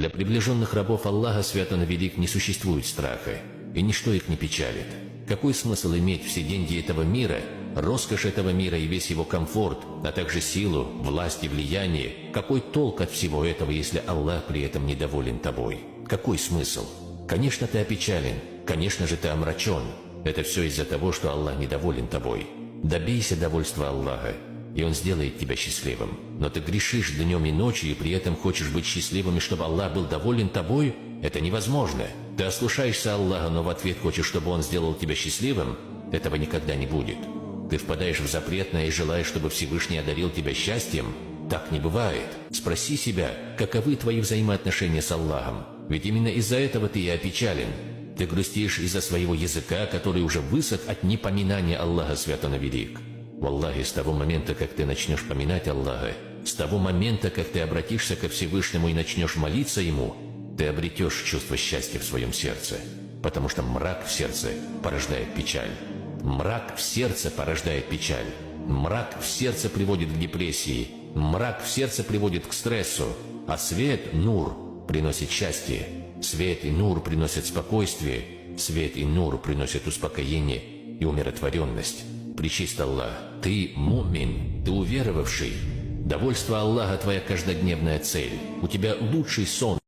Для приближенных рабов Аллаха Свят Он Велик не существует страха, и ничто их не печалит. Какой смысл иметь все деньги этого мира, роскошь этого мира и весь его комфорт, а также силу, власть и влияние? Какой толк от всего этого, если Аллах при этом недоволен тобой? Какой смысл? Конечно, ты опечален, конечно же, ты омрачен. Это все из-за того, что Аллах недоволен тобой. Добейся довольства Аллаха, и Он сделает тебя счастливым. Но ты грешишь днем и ночью, и при этом хочешь быть счастливым, и чтобы Аллах был доволен тобой? Это невозможно. Ты ослушаешься Аллаха, но в ответ хочешь, чтобы Он сделал тебя счастливым? Этого никогда не будет. Ты впадаешь в запретное и желаешь, чтобы Всевышний одарил тебя счастьем? Так не бывает. Спроси себя, каковы твои взаимоотношения с Аллахом? Ведь именно из-за этого ты и опечален. Ты грустишь из-за своего языка, который уже высох от непоминания Аллаха Свят Он Велик. Валлахи, с того момента, как ты начнешь поминать Аллаха, с того момента, как ты обратишься ко Всевышнему и начнешь молиться Ему, ты обретешь чувство счастья в своем сердце, потому что мрак в сердце порождает печаль. Мрак в сердце порождает печаль. Мрак в сердце приводит к депрессии. Мрак в сердце приводит к стрессу. А свет, нур, приносит счастье. Свет и нур приносят спокойствие. Свет и нур приносят успокоение и умиротворенность. Причист Аллах, ты мумин, ты уверовавший. Довольство Аллаха твоя каждодневная цель. У тебя лучший сон,